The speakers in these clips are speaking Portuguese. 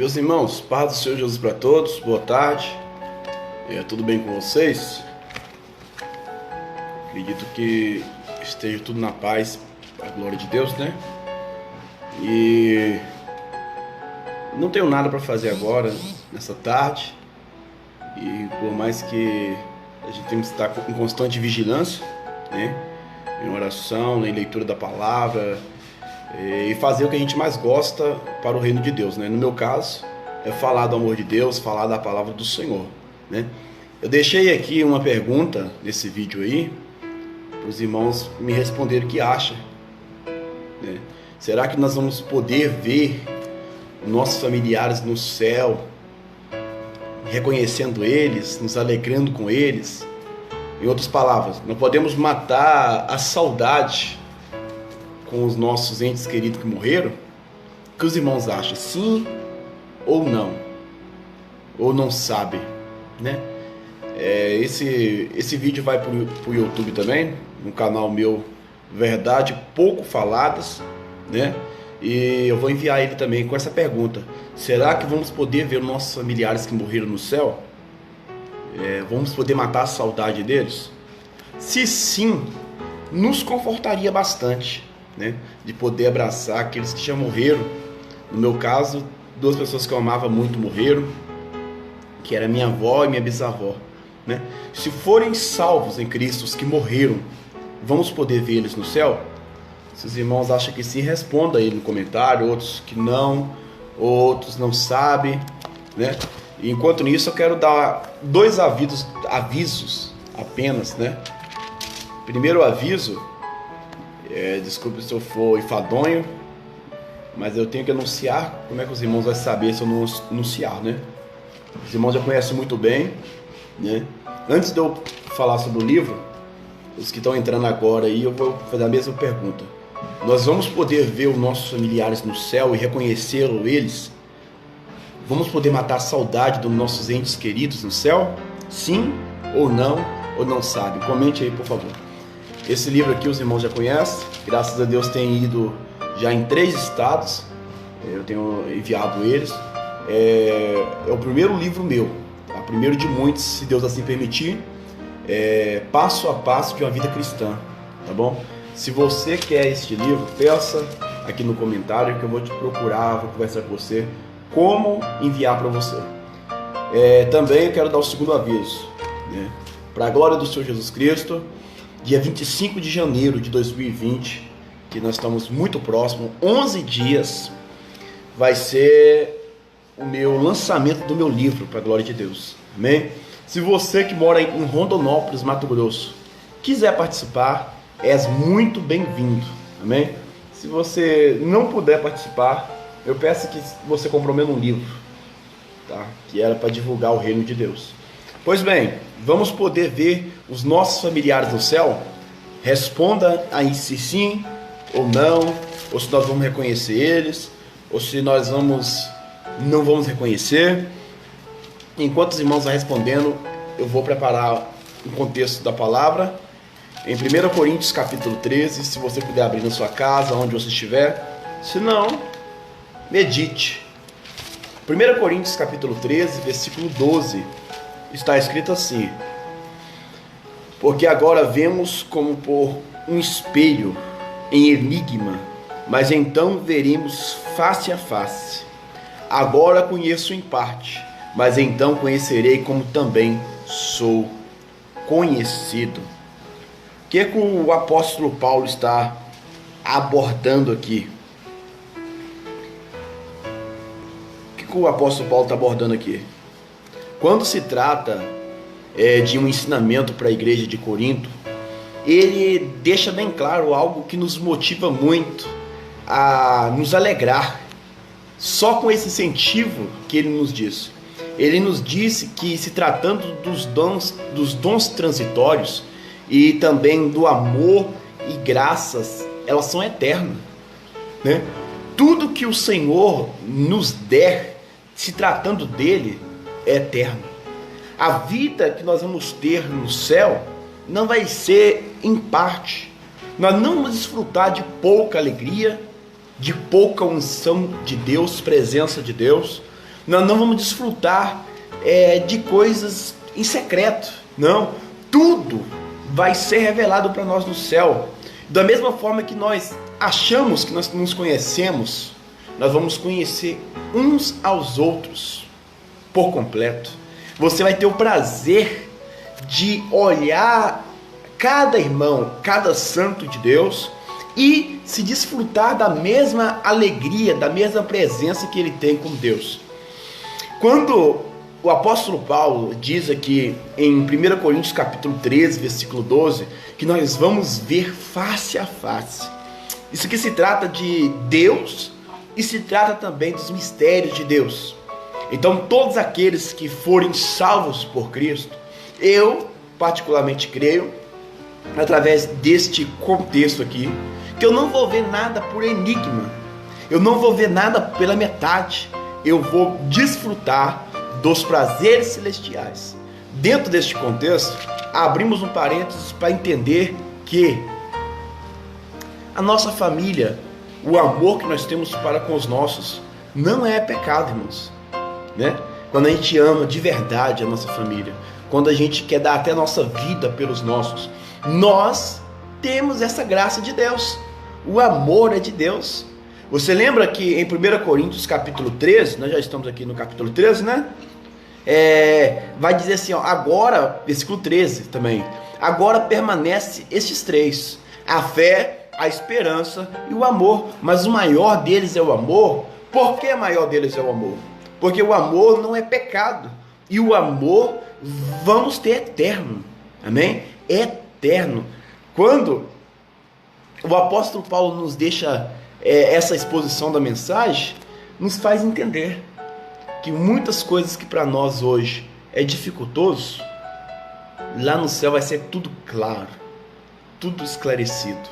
Meus irmãos, paz do Senhor Jesus para todos, boa tarde, tudo bem com vocês? Acredito que esteja tudo na paz, a glória de Deus, né? E não tenho nada para fazer agora, nessa tarde, e por mais que a gente tenha que estar em constante vigilância, né? Em oração, em leitura da palavra, e fazer o que a gente mais gosta para o reino de Deus, né? No meu caso, é falar do amor de Deus, falar da palavra do Senhor, né? Eu deixei aqui uma pergunta nesse vídeo aí, para os irmãos me responderem o que acham, né? Será que nós vamos poder ver nossos familiares no céu, reconhecendo eles, nos alegrando com eles? Em outras palavras, nós podemos matar a saudade com os nossos entes queridos que morreram? O que os irmãos acham? Sim ou não? Ou não sabem, né? Esse vídeo vai para o YouTube também, no canal meu Verdade Pouco Faladas, né? E eu vou enviar ele também com essa pergunta: será que vamos poder ver nossos familiares que morreram no céu? Vamos poder matar a saudade deles? Se sim, nos confortaria bastante, né? De poder abraçar aqueles que já morreram. No meu caso, duas pessoas que eu amava muito morreram, que era minha avó e minha bisavó, né? Se forem salvos em Cristo os que morreram, vamos poder ver eles no céu? Se os irmãos acham que sim, responda aí no comentário. Outros que não, outros não sabem, né? E enquanto nisso, eu quero dar dois avisos apenas, né? Primeiro aviso, desculpe se eu for enfadonho, mas eu tenho que anunciar. Como é que os irmãos vão saber se eu não anunciar, né? Os irmãos já conhecem muito bem, né? Antes de eu falar sobre o livro, os que estão entrando agora aí, eu vou fazer a mesma pergunta: nós vamos poder ver os nossos familiares no céu e reconhecê-los eles? Vamos poder matar a saudade dos nossos entes queridos no céu? Sim ou não sabe? Comente aí, por favor. Esse livro aqui os irmãos já conhecem. Graças a Deus tem ido já em 3 estados. Eu tenho enviado eles. É o primeiro livro meu, tá? Primeiro de muitos, se Deus assim permitir. Passo a passo de uma vida cristã, tá bom? Se você quer este livro, peça aqui no comentário que eu vou te procurar, vou conversar com você como enviar para você. Também eu quero dar o segundo aviso, né? Para a glória do Senhor Jesus Cristo, dia 25 de janeiro de 2020, que nós estamos muito próximo, 11 dias, vai ser o meu lançamento do meu livro, para a glória de Deus, amém? Se você que mora em Rondonópolis, Mato Grosso, quiser participar, és muito bem-vindo, amém? Se você não puder participar, eu peço que você compre um livro, tá? Que era para divulgar o reino de Deus. Pois bem, vamos poder ver os nossos familiares no céu? Responda aí se sim ou não, ou se nós vamos reconhecer eles, ou se nós não vamos reconhecer. Enquanto os irmãos vão respondendo, eu vou preparar um contexto da palavra em 1 Coríntios capítulo 13, se você puder abrir na sua casa, onde você estiver. Se não, medite. 1 Coríntios capítulo 13, versículo 12, está escrito assim: porque agora vemos como por um espelho, em enigma, mas então veremos face a face. Agora conheço em parte, mas então conhecerei como também sou conhecido. O que o apóstolo Paulo está abordando aqui? O que o apóstolo Paulo está abordando aqui? Quando se trata de um ensinamento para a igreja de Corinto, ele deixa bem claro algo que nos motiva muito a nos alegrar. Só com esse incentivo que ele nos diz. Ele nos disse que, se tratando dos dons transitórios e também do amor e graças, elas são eternas, né? Tudo que o Senhor nos der, se tratando dele, é eterno. A vida que nós vamos ter no céu não vai ser em parte. Nós não vamos desfrutar de pouca alegria, de pouca unção de Deus, presença de Deus. Nós não vamos desfrutar de coisas em secreto. Não, tudo vai ser revelado para nós no céu. Da mesma forma que nós achamos que nós nos conhecemos, nós vamos conhecer uns aos outros por completo. Você vai ter o prazer de olhar cada irmão, cada santo de Deus e se desfrutar da mesma alegria, da mesma presença que ele tem com Deus. Quando o apóstolo Paulo diz aqui em 1 Coríntios capítulo 13, versículo 12, que nós vamos ver face a face. Isso aqui se trata de Deus e se trata também dos mistérios de Deus. Então todos aqueles que forem salvos por Cristo, eu particularmente creio, através deste contexto aqui, que eu não vou ver nada por enigma, eu não vou ver nada pela metade, eu vou desfrutar dos prazeres celestiais. Dentro deste contexto, abrimos um parênteses para entender que a nossa família, o amor que nós temos para com os nossos, não é pecado, irmãos, né? Quando a gente ama de verdade a nossa família, quando a gente quer dar até a nossa vida pelos nossos, nós temos essa graça de Deus. O amor é de Deus. Você lembra que em 1 Coríntios capítulo 13, nós já estamos aqui no capítulo 13, né? Vai dizer assim, ó, agora, versículo 13 também, agora permanece estes três, a fé, a esperança e o amor, mas o maior deles é o amor. Por que o maior deles é o amor? Porque o amor não é pecado, e o amor vamos ter eterno, amém? Eterno. Quando o apóstolo Paulo nos deixa essa exposição da mensagem, nos faz entender que muitas coisas que para nós hoje é dificultoso, lá no céu vai ser tudo claro, tudo esclarecido.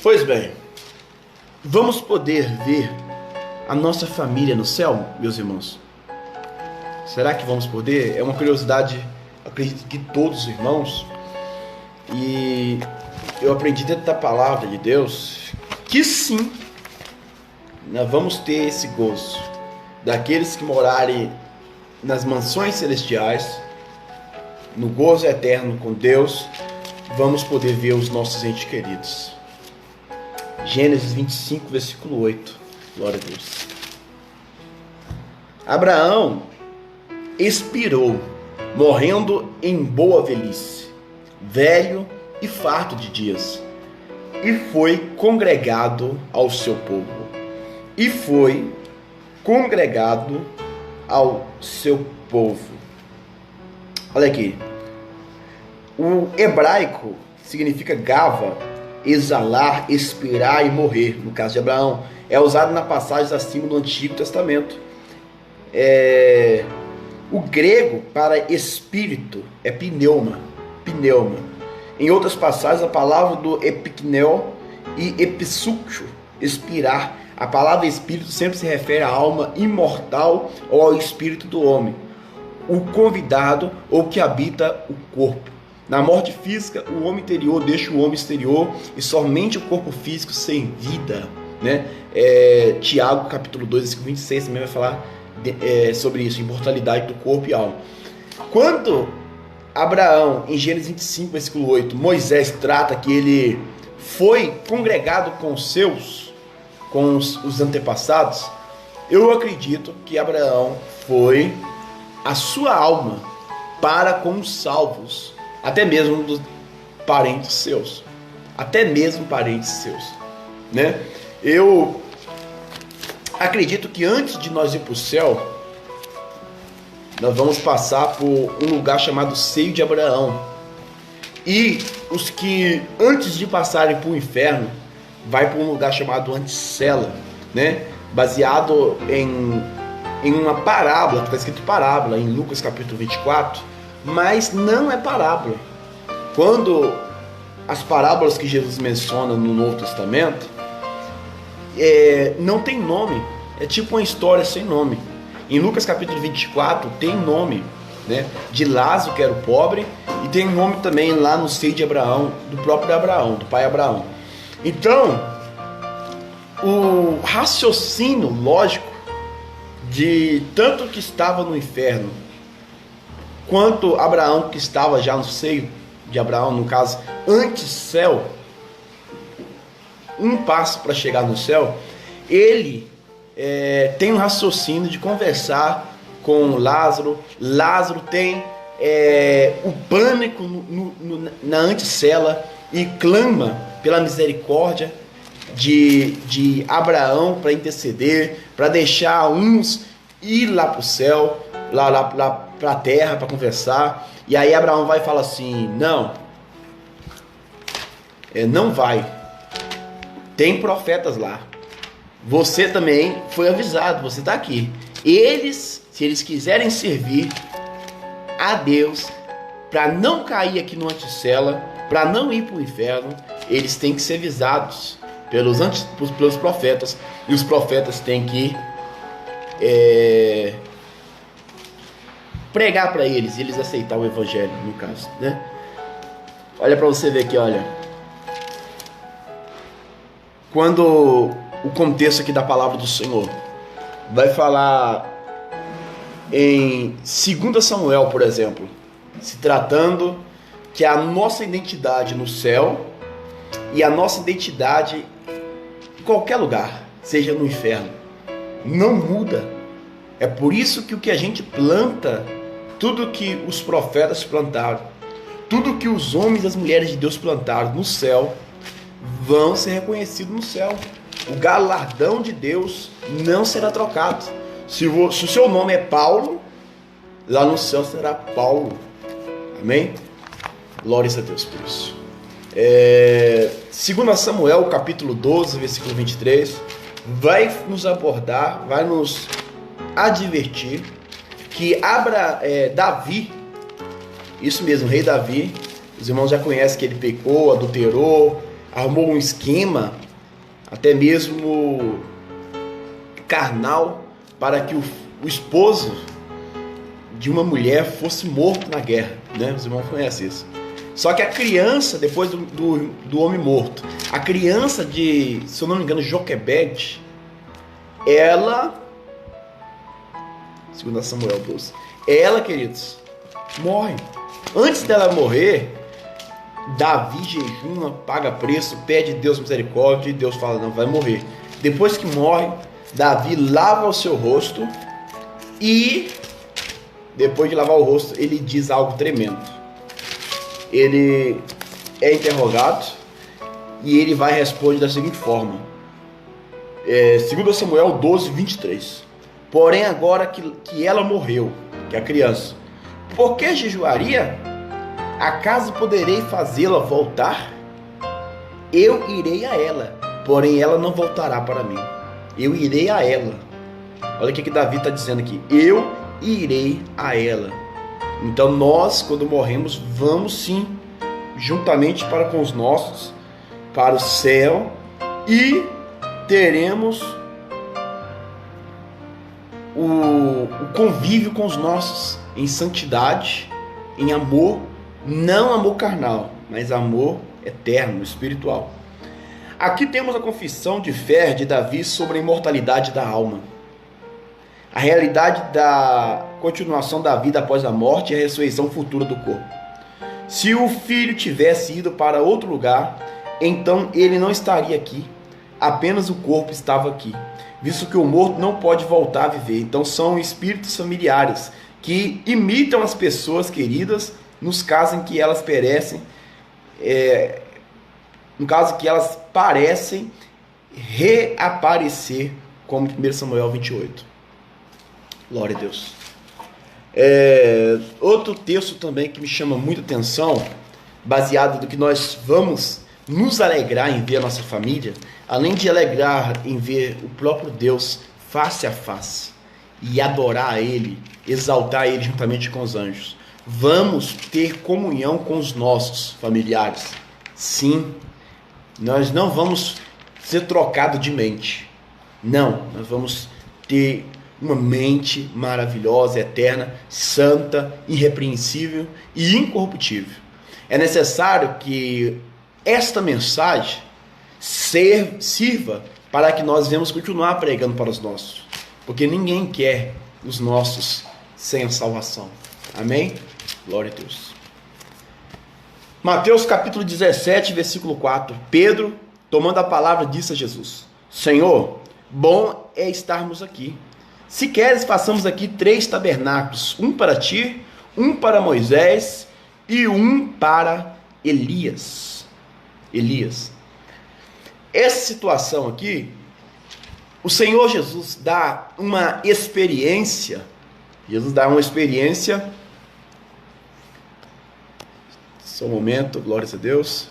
Pois bem, vamos poder ver a nossa família no céu, meus irmãos? Será que vamos poder? É uma curiosidade, acredito que todos os irmãos, e eu aprendi dentro da palavra de Deus que sim, nós vamos ter esse gozo daqueles que morarem nas mansões celestiais, no gozo eterno com Deus. Vamos poder ver os nossos entes queridos. Gênesis 25, versículo 8. Glória a Deus. Abraão expirou, morrendo em boa velhice, velho e farto de dias, e foi congregado ao seu povo. E foi congregado ao seu povo. Olha aqui. O hebraico significa gava, exalar, expirar e morrer. No caso de Abraão, é usado na passagem acima do Antigo Testamento. O grego para espírito é pneuma. Em outras passagens, a palavra do epikneo e episucho, expirar. A palavra espírito sempre se refere à alma imortal ou ao espírito do homem, o convidado ou que habita o corpo. Na morte física, o homem interior deixa o homem exterior e somente o corpo físico sem vida, né? Tiago capítulo 2, versículo 26 também vai falar sobre isso, imortalidade do corpo e alma. Quando Abraão, em Gênesis 25, versículo 8, Moisés trata que ele foi congregado com os antepassados, eu acredito que Abraão foi a sua alma para com os salvos, até mesmo dos parentes seus, né? Eu acredito que antes de nós ir para o céu, nós vamos passar por um lugar chamado Seio de Abraão, e os que antes de passarem para o inferno vai para um lugar chamado Anticela, né? Baseado em uma parábola, que está escrito parábola em Lucas capítulo 24, mas não é parábola. Quando as parábolas que Jesus menciona no Novo Testamento não tem nome, é tipo uma história sem nome. Em Lucas capítulo 24 tem nome, né, de Lázaro, que era o pobre, e tem nome também lá no seio de Abraão, do próprio Abraão, do pai Abraão. Então, o raciocínio lógico de tanto que estava no inferno, quanto Abraão que estava já no seio de Abraão, no caso, antes céu, um passo para chegar no céu, ele tem um raciocínio de conversar com Lázaro. Lázaro tem o pânico na antecela e clama pela misericórdia de Abraão para interceder, para deixar uns ir lá para o céu, lá para a terra para conversar. E aí Abraão vai e fala assim: não, não vai, tem profetas lá, você também foi avisado, você está aqui. Eles, se eles quiserem servir a Deus, para não cair aqui no anticela, para não ir para o inferno, eles têm que ser avisados pelos profetas, e os profetas têm que pregar para eles, e eles aceitar o evangelho, no caso, né? Olha para você ver aqui, olha, quando o contexto aqui da palavra do Senhor vai falar em 2 Samuel, por exemplo, se tratando que a nossa identidade no céu e a nossa identidade em qualquer lugar, seja no inferno, não muda. É por isso que o que a gente planta, tudo que os profetas plantaram, tudo que os homens e as mulheres de Deus plantaram no céu, vão ser reconhecidos no céu. O galardão de Deus não será trocado. Se o seu nome é Paulo, lá no céu será Paulo. Amém? Glórias a Deus por isso. 2 Samuel, capítulo 12, versículo 23, vai nos abordar, vai nos advertir que Davi, isso mesmo, o rei Davi, os irmãos já conhecem que ele pecou, adulterou, armou um esquema, até mesmo carnal, para que o esposo de uma mulher fosse morto na guerra, né? Os irmãos conhecem isso. Só que a criança, depois do homem morto, a criança de, se eu não me engano, Joquebede, ela, 2 Samuel 12, ela, queridos, morre. Antes dela morrer, Davi jejuma, paga preço, pede a Deus misericórdia, e Deus fala: não, vai morrer. Depois que morre, Davi lava o seu rosto, e depois de lavar o rosto, ele diz algo tremendo. Ele é interrogado e ele vai responder da seguinte forma: 2 Samuel 12, 23. Porém, agora que ela morreu, que é a criança, por que jejuaria? Acaso poderei fazê-la voltar? Eu irei a ela, porém ela não voltará para mim. Eu irei a ela. Olha o que Davi está dizendo aqui: eu irei a ela. Então nós, quando morremos, vamos sim, juntamente com os nossos, para o céu, e teremos o convívio com os nossos, em santidade, em amor, não amor carnal, mas amor eterno, espiritual. Aqui temos a confissão de fé de Davi sobre a imortalidade da alma, a realidade da continuação da vida após a morte e a ressurreição futura do corpo. Se o filho tivesse ido para outro lugar, então ele não estaria aqui, apenas o corpo estava aqui, visto que o morto não pode voltar a viver. Então são espíritos familiares que imitam as pessoas queridas nos casos em que elas perecem, no caso que elas parecem reaparecer, como 1 Samuel 28. Glória a Deus. Outro texto também que me chama muita atenção, baseado no que nós vamos nos alegrar em ver a nossa família, além de alegrar em ver o próprio Deus face a face e adorar a Ele, exaltar a Ele juntamente com os anjos, vamos ter comunhão com os nossos familiares. Sim, nós não vamos ser trocados de mente. Não, nós vamos ter uma mente maravilhosa, eterna, santa, irrepreensível e incorruptível. É necessário que esta mensagem sirva para que nós venhamos continuar pregando para os nossos. porque ninguém quer os nossos sem a salvação. Amém? Glória a Deus. Mateus capítulo 17, versículo 4. Pedro, tomando a palavra, disse a Jesus: Senhor, bom é estarmos aqui. Se queres, façamos aqui 3 tabernáculos, um para ti, um para Moisés e um para Elias. Essa situação aqui, o Senhor Jesus dá uma experiência. Só um momento, glória a Deus.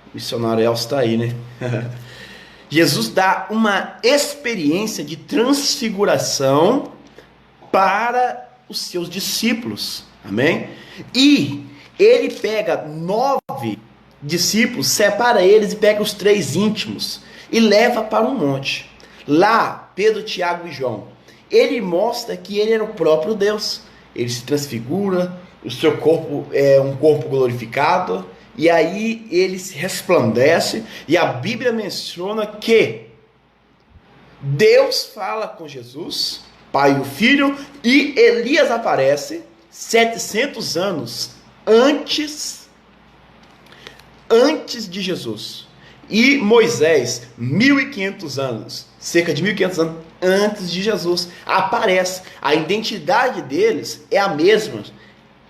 O missionário Elcio está aí, né? Jesus dá uma experiência de transfiguração para os seus discípulos. Amém? E ele pega 9 discípulos, separa eles e pega os 3 íntimos e leva para um monte. Lá, Pedro, Tiago e João, ele mostra que ele era o próprio Deus. Ele se transfigura, o seu corpo é um corpo glorificado, e aí ele se resplandece, e a Bíblia menciona que Deus fala com Jesus, Pai e o Filho, e Elias aparece 700 anos antes de Jesus. E Moisés, 1.500 anos, cerca de 1.500 anos antes de Jesus, aparece. A identidade deles é a mesma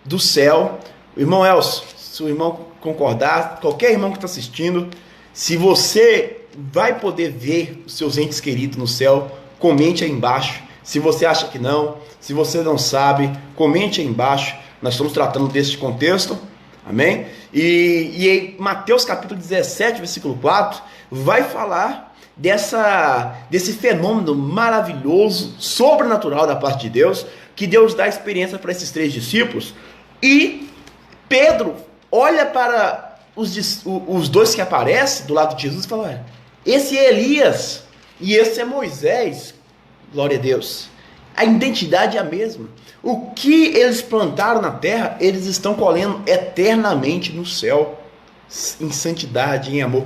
do céu. O irmão Elcio, se o irmão concordar, qualquer irmão que está assistindo, se você vai poder ver os seus entes queridos no céu, comente aí embaixo. Se você acha que não, se você não sabe, comente aí embaixo. Nós estamos tratando deste contexto, amém? E em Mateus capítulo 17, versículo 4, vai falar desse fenômeno maravilhoso, sobrenatural da parte de Deus, que Deus dá experiência para esses 3 discípulos. E Pedro olha para os 2 que aparecem do lado de Jesus e fala: esse é Elias e esse é Moisés. Glória a Deus. A identidade é a mesma. O que eles plantaram na terra, eles estão colhendo eternamente no céu, em santidade, em amor.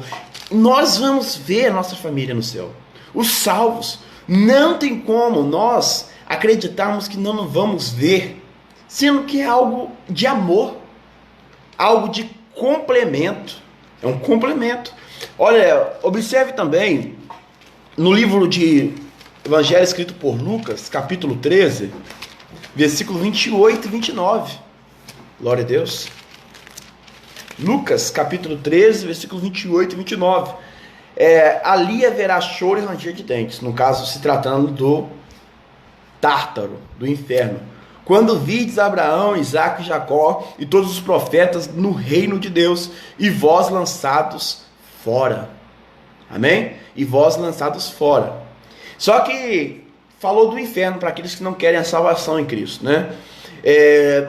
Nós vamos ver a nossa família no céu, os salvos. Não tem como nós acreditarmos que não vamos ver, sendo que é algo de amor, algo de complemento. É um complemento. Olha, observe também no livro de Evangelho escrito por Lucas, capítulo 13, versículo 28 e 29. Glória a Deus. Lucas, capítulo 13, versículo 28 e 29. Ali haverá choro e ranger de dentes, no caso se tratando do Tártaro, do inferno. Quando vides Abraão, Isaque e Jacó e todos os profetas no reino de Deus, e vós lançados fora. Amém? E vós lançados fora. Só que falou do inferno para aqueles que não querem a salvação em Cristo, né?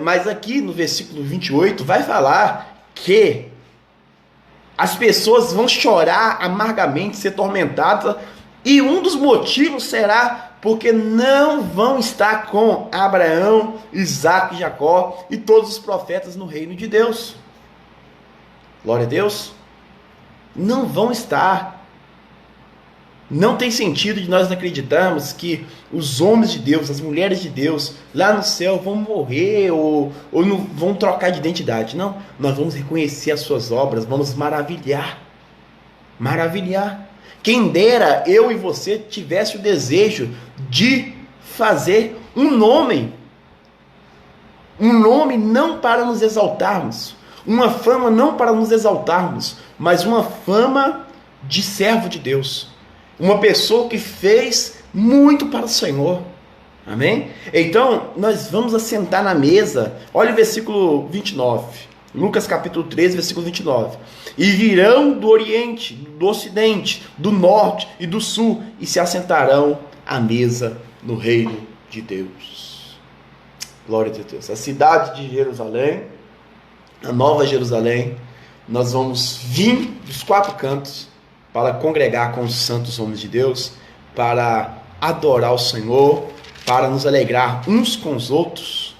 Mas aqui no versículo 28 vai falar que as pessoas vão chorar amargamente, ser tormentadas, e um dos motivos será porque não vão estar com Abraão, Isaque e Jacó e todos os profetas no reino de Deus. Glória a Deus. Não vão estar. Não tem sentido de nós acreditarmos que os homens de Deus, as mulheres de Deus, lá no céu vão morrer ou não vão trocar de identidade. Não, nós vamos reconhecer as suas obras, vamos maravilhar. Maravilhar. Quem dera eu e você tivesse o desejo de fazer um nome não para nos exaltarmos, uma fama não para nos exaltarmos, mas uma fama de servo de Deus. Uma pessoa que fez muito para o Senhor. Amém? Então, nós vamos assentar na mesa. Olha o versículo 29. Lucas capítulo 13, versículo 29. E virão do oriente, do ocidente, do norte e do sul, e se assentarão à mesa no reino de Deus. Glória a Deus. A cidade de Jerusalém, a nova Jerusalém, nós vamos vir dos 4 cantos para congregar com os santos homens de Deus, para adorar o Senhor, para nos alegrar uns com os outros.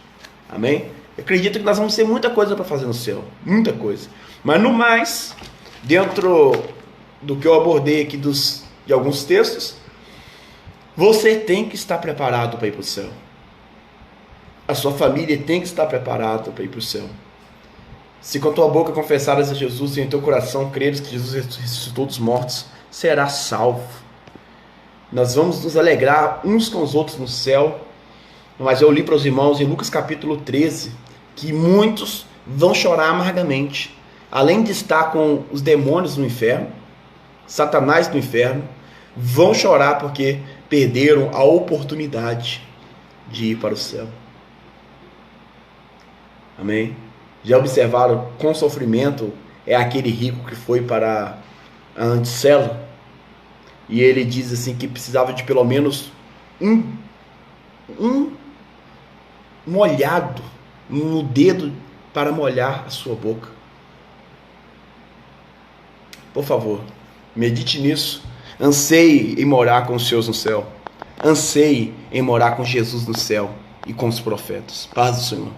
Amém? Eu acredito que nós vamos ter muita coisa para fazer no céu, muita coisa. Mas no mais, dentro do que eu abordei aqui de alguns textos, você tem que estar preparado para ir para o céu. A sua família tem que estar preparada para ir para o céu. Se com a tua boca confessares a Jesus e em teu coração creres que Jesus ressuscitou dos mortos, serás salvo. Nós vamos nos alegrar uns com os outros no céu. Mas eu li para os irmãos em Lucas capítulo 13 que muitos vão chorar amargamente. Além de estar com os demônios no inferno, Satanás no inferno, vão chorar porque perderam a oportunidade de ir para o céu. Amém? Já observaram quão sofrimento é aquele rico que foi para a Anticela? E ele diz assim que precisava de pelo menos um molhado no dedo para molhar a sua boca. Por favor, medite nisso. Anseie em morar com os seus no céu. Anseie em morar com Jesus no céu e com os profetas. Paz do Senhor.